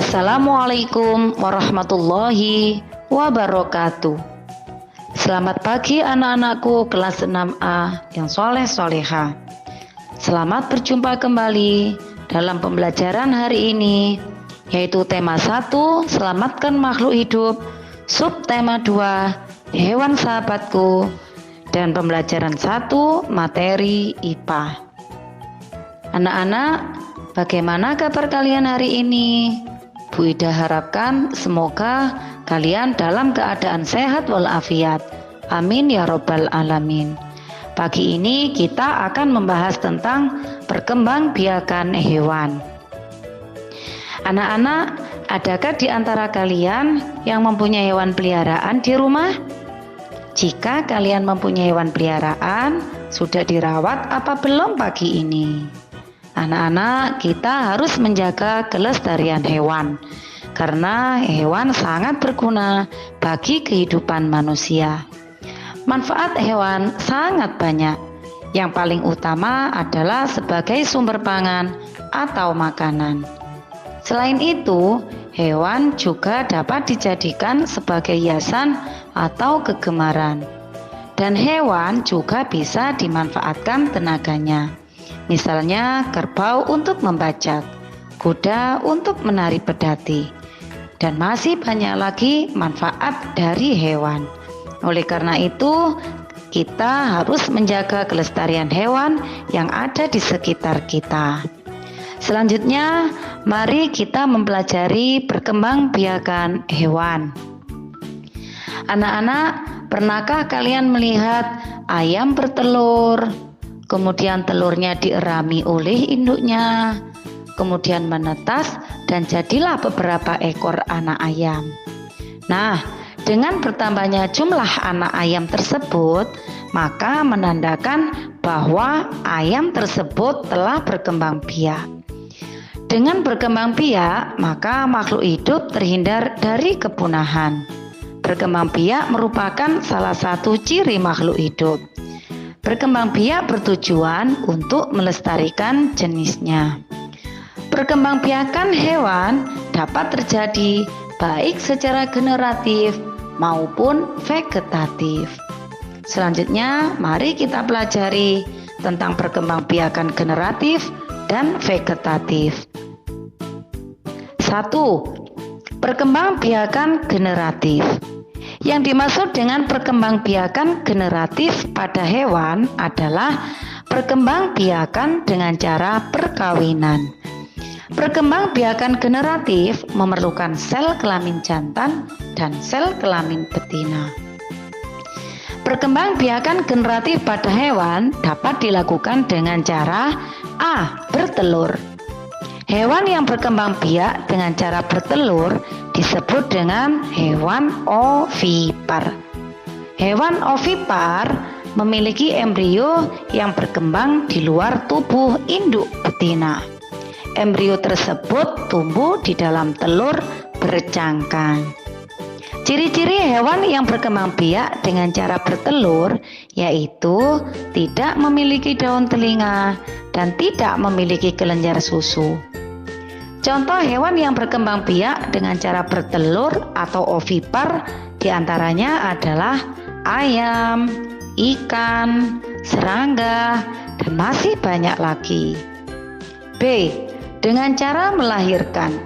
Assalamualaikum warahmatullahi wabarakatuh. Selamat pagi anak-anakku kelas 6A yang soleh-soleha. Selamat berjumpa kembali dalam pembelajaran hari ini, yaitu tema 1, selamatkan makhluk hidup, subtema 2, hewan sahabatku, dan pembelajaran 1, materi IPA. Anak-anak, bagaimana kabar kalian hari ini? Bu Ida harapkan semoga kalian dalam keadaan sehat walafiat. Amin ya robbal alamin. Pagi ini kita akan membahas tentang perkembangbiakan hewan. Anak-anak, adakah di antara kalian yang mempunyai hewan peliharaan di rumah? Jika kalian mempunyai hewan peliharaan, sudah dirawat apa belum pagi ini? Anak-anak, kita harus menjaga kelestarian hewan karena hewan sangat berguna bagi kehidupan manusia. Manfaat hewan sangat banyak. Yang paling utama adalah sebagai sumber pangan atau makanan. Selain itu, hewan juga dapat dijadikan sebagai hiasan atau kegemaran. Dan hewan juga bisa dimanfaatkan tenaganya. Misalnya kerbau untuk membajak, kuda untuk menari pedati, dan masih banyak lagi manfaat dari hewan. Oleh karena itu, kita harus menjaga kelestarian hewan yang ada di sekitar kita. Selanjutnya, mari kita mempelajari perkembangbiakan hewan. Anak-anak, pernahkah kalian melihat ayam bertelur? Kemudian telurnya dierami oleh induknya, kemudian menetas dan jadilah beberapa ekor anak ayam. Nah, dengan bertambahnya jumlah anak ayam tersebut, maka menandakan bahwa ayam tersebut telah berkembang biak. Dengan berkembang biak, maka makhluk hidup terhindar dari kepunahan. Berkembang biak merupakan salah satu ciri makhluk hidup. Berkembang biak bertujuan untuk melestarikan jenisnya. Perkembangbiakan hewan dapat terjadi baik secara generatif maupun vegetatif. Selanjutnya, mari kita pelajari tentang perkembangbiakan generatif dan vegetatif. 1. Perkembangbiakan generatif. Yang dimaksud dengan perkembangbiakan generatif pada hewan adalah perkembangbiakan dengan cara perkawinan. Perkembangbiakan generatif memerlukan sel kelamin jantan dan sel kelamin betina. Perkembangbiakan generatif pada hewan dapat dilakukan dengan cara A. Bertelur. Hewan yang berkembang biak dengan cara bertelur disebut dengan hewan ovipar. Hewan ovipar memiliki embrio yang berkembang di luar tubuh induk betina. Embrio tersebut tumbuh di dalam telur bercangkang. Ciri-ciri hewan yang berkembang biak dengan cara bertelur yaitu tidak memiliki daun telinga dan tidak memiliki kelenjar susu. Contoh hewan yang berkembang biak dengan cara bertelur atau ovipar diantaranya adalah ayam, ikan, serangga, dan masih banyak lagi. B. Dengan cara melahirkan.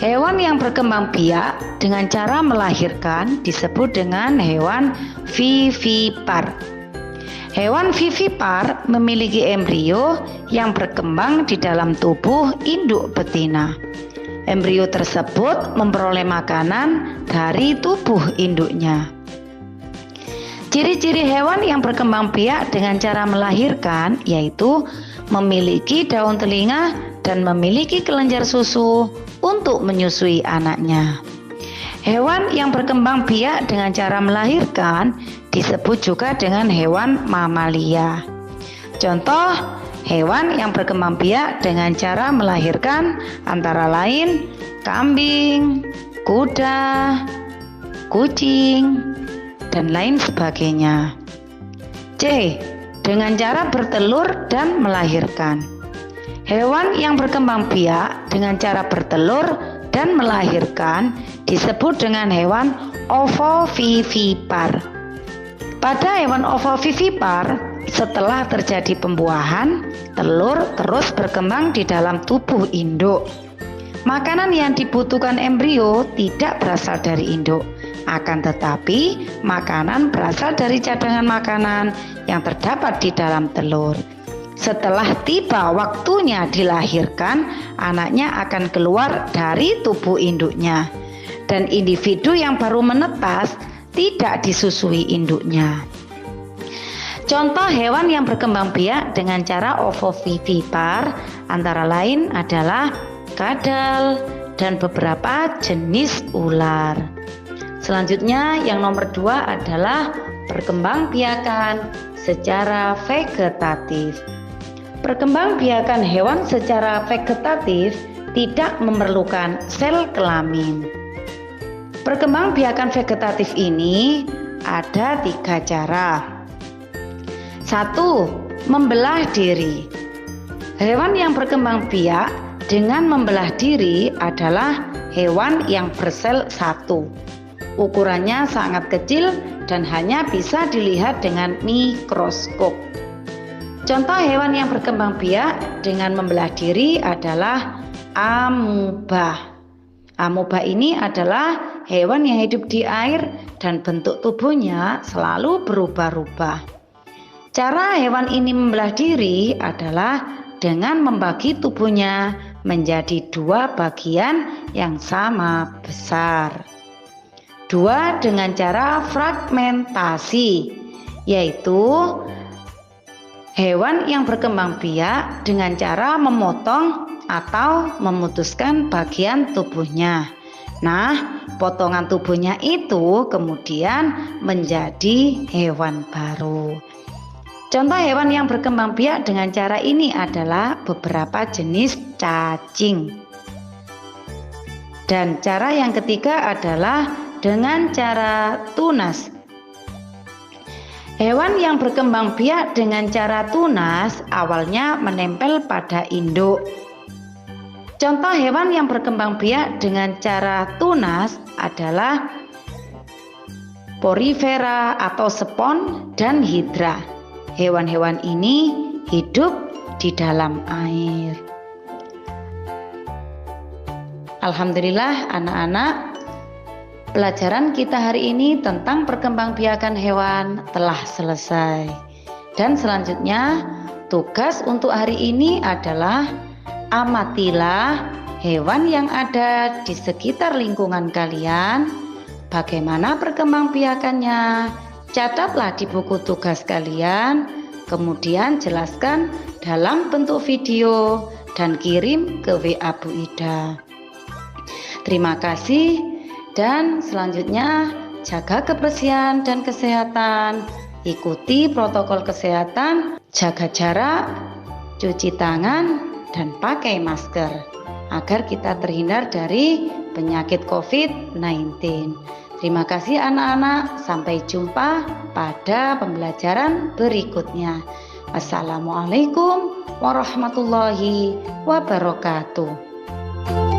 Hewan yang berkembang biak dengan cara melahirkan disebut dengan hewan vivipar. Hewan vivipar memiliki embrio yang berkembang di dalam tubuh induk betina. Embrio tersebut memperoleh makanan dari tubuh induknya. Ciri-ciri hewan yang berkembang biak dengan cara melahirkan yaitu memiliki daun telinga dan memiliki kelenjar susu untuk menyusui anaknya. Hewan yang berkembang biak dengan cara melahirkan disebut juga dengan hewan mamalia. Contoh hewan yang berkembang biak dengan cara melahirkan antara lain kambing, kuda, kucing, dan lain sebagainya. C. Dengan cara bertelur dan melahirkan. Hewan yang berkembang biak dengan cara bertelur dan melahirkan disebut dengan hewan ovovivipar. Pada hewan ovovivipar, setelah terjadi pembuahan, telur terus berkembang di dalam tubuh induk. Makanan yang dibutuhkan embrio tidak berasal dari induk, akan tetapi makanan berasal dari cadangan makanan yang terdapat di dalam telur. Setelah tiba waktunya dilahirkan, anaknya akan keluar dari tubuh induknya, dan individu yang baru menetas tidak disusui induknya. Contoh hewan yang berkembang biak dengan cara ovovivipar antara lain adalah kadal dan beberapa jenis ular. Selanjutnya yang nomor 2 adalah perkembangbiakan secara vegetatif. Perkembangbiakan hewan secara vegetatif tidak memerlukan sel kelamin. Perkembangbiakan vegetatif ini ada 3 cara. 1. Membelah diri. Hewan yang berkembang biak dengan membelah diri adalah hewan yang bersel 1. Ukurannya sangat kecil dan hanya bisa dilihat dengan mikroskop. Contoh hewan yang berkembang biak dengan membelah diri adalah amuba. Amuba ini adalah hewan yang hidup di air dan bentuk tubuhnya selalu berubah-ubah. Cara hewan ini membelah diri adalah dengan membagi tubuhnya menjadi 2 bagian yang sama besar. 2. Dengan cara fragmentasi, yaitu hewan yang berkembang biak dengan cara memotong atau memutuskan bagian tubuhnya. Nah, potongan tubuhnya itu kemudian menjadi hewan baru. Contoh hewan yang berkembang biak dengan cara ini adalah beberapa jenis cacing. Dan cara yang ketiga adalah dengan cara tunas. Hewan yang berkembang biak dengan cara tunas awalnya menempel pada induk. Contoh hewan yang berkembang biak dengan cara tunas adalah porifera atau spon dan hidra. Hewan-hewan ini hidup di dalam air. Alhamdulillah anak-anak, pelajaran kita hari ini tentang perkembangbiakan hewan telah selesai. Dan selanjutnya tugas untuk hari ini adalah amatilah hewan yang ada di sekitar lingkungan kalian. Bagaimana perkembangbiakannya? Catatlah di buku tugas kalian, kemudian jelaskan dalam bentuk video dan kirim ke WA Bu Ida. Terima kasih, dan selanjutnya jaga kebersihan dan kesehatan, ikuti protokol kesehatan, jaga jarak, cuci tangan, dan pakai masker agar kita terhindar dari penyakit COVID-19. Terima kasih anak-anak, sampai jumpa pada pembelajaran berikutnya. Wassalamualaikum warahmatullahi wabarakatuh.